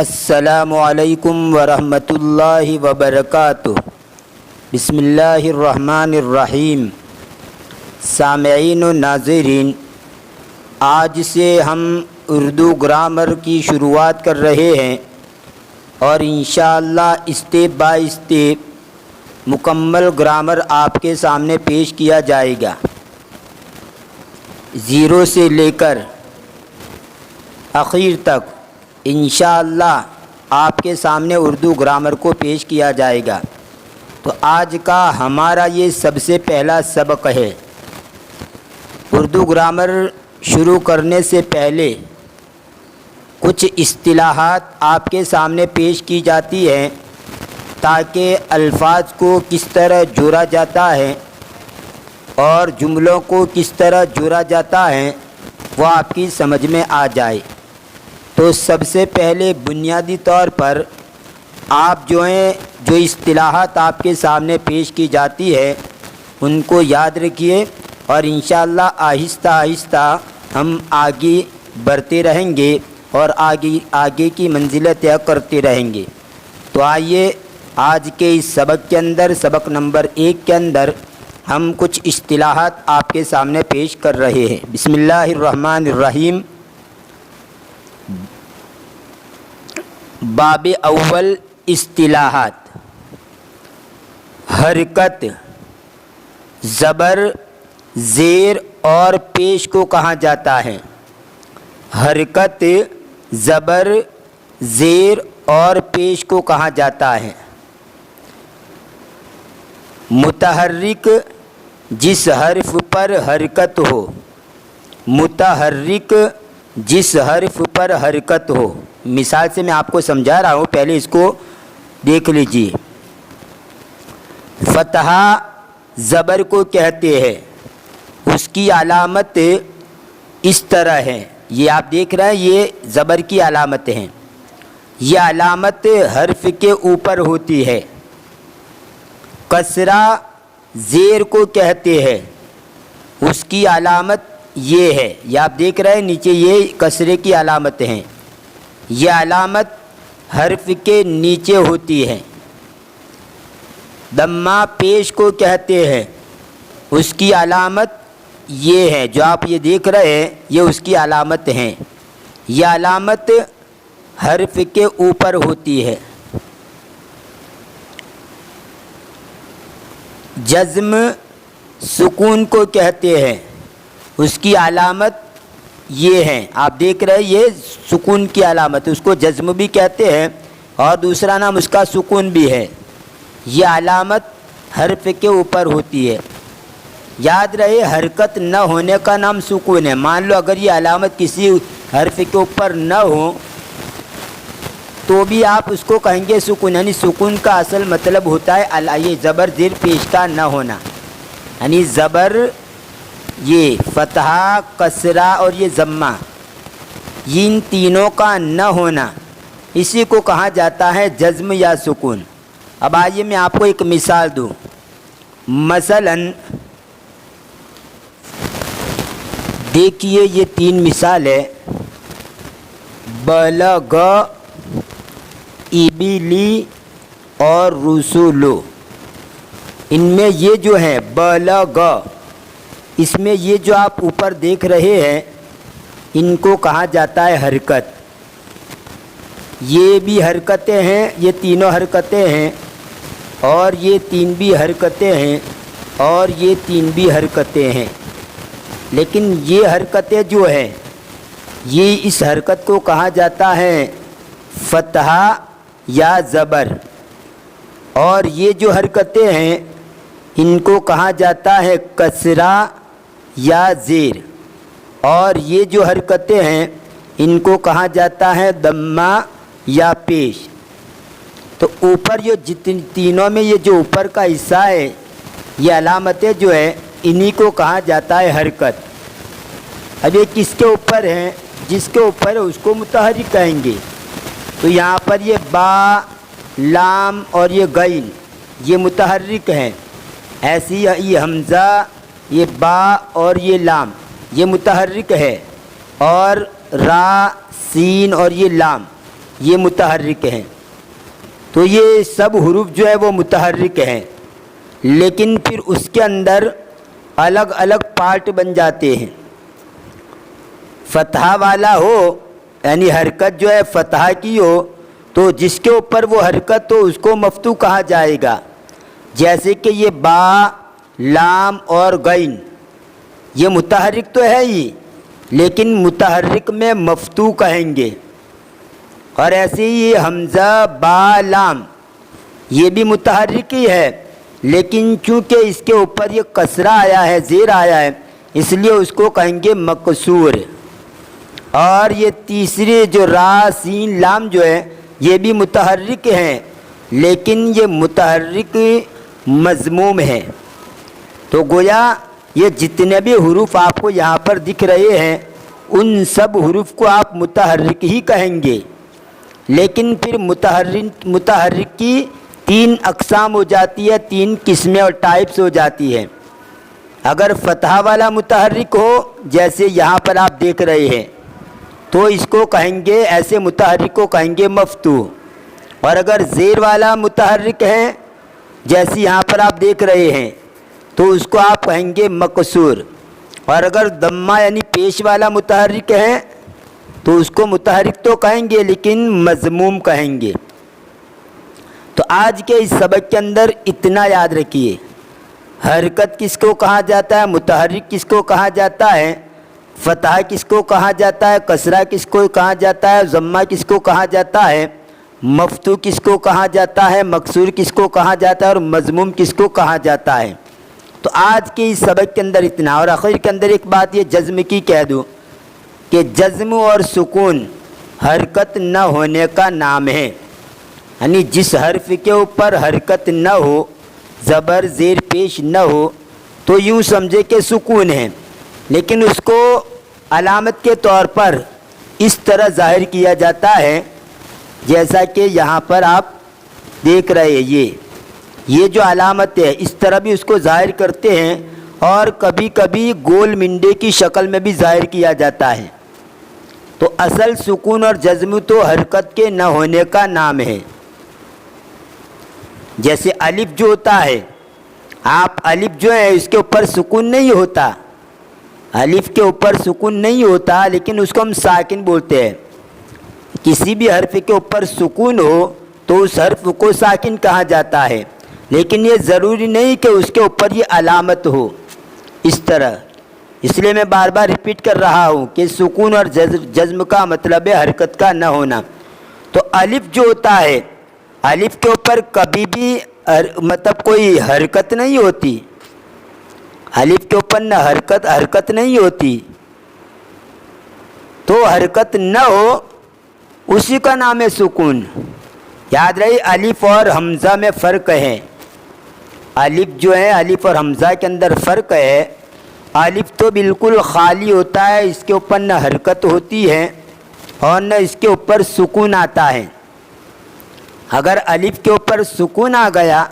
السلام علیکم ورحمۃ اللہ وبرکاتہ۔ بسم اللہ الرحمن الرحیم۔ سامعین و ناظرین، آج سے ہم اردو گرامر کی شروعات کر رہے ہیں اور انشاءاللہ اسٹیپ بائی اسٹیپ مکمل گرامر آپ کے سامنے پیش کیا جائے گا، زیرو سے لے کر آخر تک انشاءاللہ آپ کے سامنے اردو گرامر کو پیش کیا جائے گا۔ تو آج کا ہمارا یہ سب سے پہلا سبق ہے۔ اردو گرامر شروع کرنے سے پہلے کچھ اصطلاحات آپ کے سامنے پیش کی جاتی ہیں تاکہ الفاظ کو کس طرح جوڑا جاتا ہے اور جملوں کو کس طرح جوڑا جاتا ہے وہ آپ کی سمجھ میں آ جائے۔ تو سب سے پہلے بنیادی طور پر آپ جو اصطلاحات آپ کے سامنے پیش کی جاتی ہے ان کو یاد رکھیے اور انشاءاللہ آہستہ آہستہ ہم آگے بڑھتے رہیں گے اور آگے کی منزلیں طے کرتے رہیں گے۔ تو آئیے آج کے اس سبق کے اندر، سبق نمبر 1 کے اندر ہم کچھ اصطلاحات آپ کے سامنے پیش کر رہے ہیں۔ بسم اللہ الرحمن الرحیم۔ باب اول، اصطلاحات۔ حرکت، زبر، زیر اور پیش کو کہا جاتا ہے۔ حرکت، زبر، زیر اور پیش کو کہا جاتا ہے۔ متحرک، جس حرف پر حرکت ہو۔ متحرک، جس حرف پر حرکت ہو۔ مثال سے میں آپ کو سمجھا رہا ہوں، پہلے اس کو دیکھ لیجیے۔ فتحہ زبر کو کہتے ہیں، اس کی علامت اس طرح ہے، یہ آپ دیکھ رہے ہیں، یہ زبر کی علامت ہیں، یہ علامت حرف کے اوپر ہوتی ہے۔ کسرہ زیر کو کہتے ہیں، اس کی علامت یہ ہے، یہ آپ دیکھ رہے ہیں نیچے، یہ کسرے کی علامت ہیں، یہ علامت حرف کے نیچے ہوتی ہے۔ دمہ پیش کو کہتے ہیں، اس کی علامت یہ ہے، جو آپ یہ دیکھ رہے ہیں یہ اس کی علامت ہیں، یہ علامت حرف کے اوپر ہوتی ہے۔ جزم سکون کو کہتے ہیں، اس کی علامت یہ ہے، آپ دیکھ رہے ہیں یہ سکون کی علامت، اس کو جزم بھی کہتے ہیں اور دوسرا نام اس کا سکون بھی ہے، یہ علامت حرف کے اوپر ہوتی ہے۔ یاد رہے حرکت نہ ہونے کا نام سکون ہے۔ مان لو اگر یہ علامت کسی حرف کے اوپر نہ ہو تو بھی آپ اس کو کہیں گے سکون، یعنی سکون کا اصل مطلب ہوتا ہے یہ زبر زیر پیش کا نہ ہونا، یعنی زبر، یہ فتحہ، کسرہ اور یہ ضمہ، ان تینوں کا نہ ہونا، اسی کو کہا جاتا ہے جزم یا سکون۔ اب آئیے میں آپ کو ایک مثال دوں۔ مثلا دیکھیے یہ 3 مثال ہے۔ بلغ، ابلی اور رسولو، ان میں یہ جو ہے بلغ، اس میں یہ جو آپ اوپر دیکھ رہے ہیں ان کو کہا جاتا ہے حرکت۔ یہ بھی حرکتیں ہیں، یہ تینوں حرکتیں ہیں اور یہ 3 بھی حرکتیں ہیں اور یہ 3 بھی حرکتیں ہیں، لیکن یہ حرکتیں جو ہیں یہ اس حرکت کو کہا جاتا ہے فتحہ یا زبر، اور یہ جو حرکتیں ہیں ان کو کہا جاتا ہے کسرہ یا زیر، اور یہ جو حرکتیں ہیں ان کو کہا جاتا ہے ضمہ یا پیش۔ تو اوپر یہ تینوں میں یہ جو اوپر کا حصہ ہے، یہ علامتیں جو ہیں انہی کو کہا جاتا ہے حرکت۔ اب یہ کس کے اوپر ہیں؟ جس کے اوپر ہے اس کو متحرک کہیں گے۔ تو یہاں پر یہ با، لام اور یہ غین یہ متحرک ہیں، ایسی یہ حمزہ، یہ با اور یہ لام یہ متحرک ہے، اور را، سین اور یہ لام یہ متحرک ہیں. تو یہ سب حروف جو ہے وہ متحرک ہیں، لیکن پھر اس کے اندر الگ الگ پارٹ بن جاتے ہیں. فتحہ والا ہو یعنی حرکت جو ہے فتحہ کی ہو تو جس کے اوپر وہ حرکت ہو اس کو مفتوح کہا جائے گا. جیسے کہ یہ با، لام اور غین یہ متحرک تو ہے ہی، لیکن متحرک میں مفتوح کہیں گے. اور ایسے ہی یہ حمزہ، با، لام یہ بھی متحرک ہی ہے، لیکن چونکہ اس کے اوپر یہ کسرہ آیا ہے، زیر آیا ہے، اس لیے اس کو کہیں گے مکسور. اور یہ تیسرے جو را، سین، لام جو ہے یہ بھی متحرک ہیں، لیکن یہ متحرک مضموم ہے. تو گویا یہ جتنے بھی حروف آپ کو یہاں پر دکھ رہے ہیں ان سب حروف کو آپ متحرک ہی کہیں گے. لیکن پھر متحرک کی 3 اقسام ہو جاتی ہے، 3 قسمیں اور ٹائپس ہو جاتی ہے. اگر فتحہ والا متحرک ہو جیسے یہاں پر آپ دیکھ رہے ہیں تو اس کو کہیں گے، ایسے متحرک کو کہیں گے مفتوح. اور اگر زیر والا متحرک ہے جیسے یہاں پر آپ دیکھ رہے ہیں تو اس کو آپ کہیں گے مکسور. اور اگر ضمہ یعنی پیش والا متحرک ہے تو اس کو متحرک تو کہیں گے لیکن مضموم کہیں گے. تو آج کے اس سبق کے اندر اتنا یاد رکھیے، حرکت کس کو کہا جاتا ہے، متحرک کس کو کہا جاتا ہے، فتحہ کس کو کہا جاتا ہے، کسرہ کس کو کہا جاتا ہے، ضمہ کس کو کہا جاتا ہے، مفتوح کس کو کہا جاتا ہے، مکسور کس کو کہا جاتا ہے، اور مضموم کس کو کہا جاتا ہے. تو آج کے اس سبق کے اندر اتنا. اور آخر کے اندر ایک بات یہ جزم کی کہہ دوں کہ جزم اور سکون حرکت نہ ہونے کا نام ہے. یعنی جس حرف کے اوپر حرکت نہ ہو، زبر زیر پیش نہ ہو، تو یوں سمجھے کہ سکون ہے، لیکن اس کو علامت کے طور پر اس طرح ظاہر کیا جاتا ہے جیسا کہ یہاں پر آپ دیکھ رہے ہیں. یہ جو علامت ہے اس طرح بھی اس کو ظاہر کرتے ہیں، اور کبھی کبھی گول منڈے کی شکل میں بھی ظاہر کیا جاتا ہے. تو اصل سکون اور جزم تو حرکت کے نہ ہونے کا نام ہے. جیسے الف جو ہوتا ہے، آپ الف جو ہے اس کے اوپر سکون نہیں ہوتا، الف کے اوپر سکون نہیں ہوتا، لیکن اس کو ہم ساکن بولتے ہیں. کسی بھی حرف کے اوپر سکون ہو تو اس حرف کو ساکن کہا جاتا ہے، لیکن یہ ضروری نہیں کہ اس کے اوپر یہ علامت ہو اس طرح. اس لیے میں بار بار ریپیٹ کر رہا ہوں کہ سکون اور جزم کا مطلب ہے حرکت کا نہ ہونا. تو الف جو ہوتا ہے، الف کے اوپر کبھی بھی مطلب کوئی حرکت نہیں ہوتی، الف کے اوپر نہ حرکت نہیں ہوتی. تو حرکت نہ ہو اسی کا نام ہے سکون. یاد رہی الف اور حمزہ میں فرق ہے. الف جو ہے، الف اور حمزہ کے اندر فرق ہے. الف تو بالکل خالی ہوتا ہے، اس کے اوپر نہ حرکت ہوتی ہے اور نہ اس کے اوپر سکون آتا ہے. اگر الف کے اوپر سکون آ گیا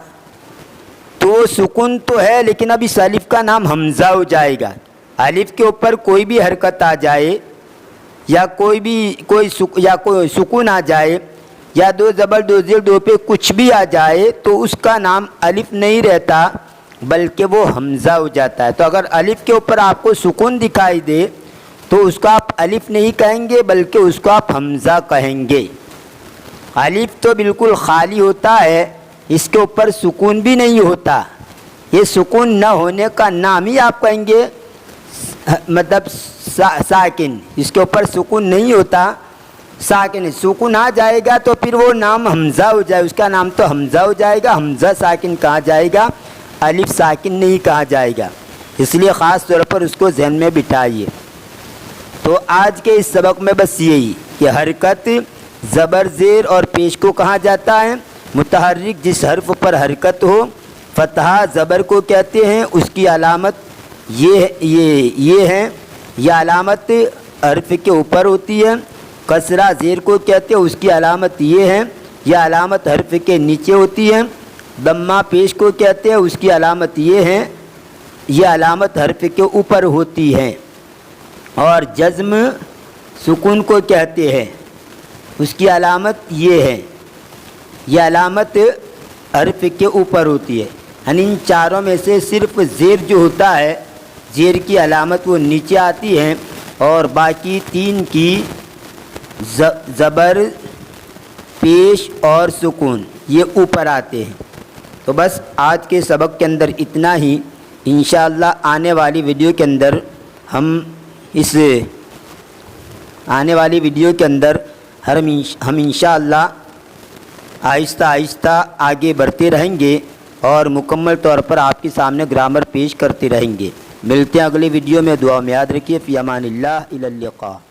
تو سکون تو ہے، لیکن اب اس الف کا نام حمزہ ہو جائے گا. الف کے اوپر کوئی بھی حرکت آ جائے یا کوئی سکون آ جائے یا دو زبر دو زیر دو پہ کچھ بھی آ جائے تو اس کا نام الف نہیں رہتا بلکہ وہ حمزہ ہو جاتا ہے. تو اگر الف کے اوپر آپ کو سکون دکھائی دے تو اس کو آپ الف نہیں کہیں گے بلکہ اس کو آپ حمزہ کہیں گے. الف تو بالکل خالی ہوتا ہے، اس کے اوپر سکون بھی نہیں ہوتا. یہ سکون نہ ہونے کا نام ہی آپ کہیں گے مطلب ساکن. اس کے اوپر سکون نہیں ہوتا، ساکن. سکون آ جائے گا تو پھر وہ نام حمزہ ہو جائے، اس کا نام تو حمزہ ہو جائے گا. حمزہ ساکن کہا جائے گا، الف ساکن نہیں کہا جائے گا. اس لیے خاص طور پر اس کو ذہن میں بٹھائیے. تو آج کے اس سبق میں بس یہی کہ حرکت زبر زیر اور پیش کو کہا جاتا ہے. متحرک جس حرف پر حرکت ہو، فتحہ زبر کو کہتے ہیں، اس کی علامت یہ ہے، یہ علامت حرف کے اوپر ہوتی ہے. کسرہ زیر کو کہتے ہیں، اس کی علامت یہ ہے، یہ علامت حرف کے نیچے ہوتی ہے. ضمہ پیش کو کہتے ہیں، اس کی علامت یہ ہے، یہ علامت حرف کے اوپر ہوتی ہے. اور جزم سکون کو کہتے ہیں. اس کی علامت یہ ہے، یہ علامت حرف کے اوپر ہوتی ہے، یعنی ان چاروں میں سے صرف زیر جو ہوتا ہے، زیر کی علامت وہ نیچے آتی ہے، اور باقی تین کی زبر، پیش اور سکون یہ اوپر آتے ہیں۔ تو بس آج کے سبق کے اندر اتنا ہی۔ انشاءاللہ آنے والی ویڈیو کے اندر ہم انشاءاللہ آہستہ آہستہ آگے بڑھتے رہیں گے اور مکمل طور پر آپ کے سامنے گرامر پیش کرتے رہیں گے۔ ملتے ہیں اگلی ویڈیو میں، دعا میں یاد رکھیے۔ فی امان اللہ، الی اللقاء۔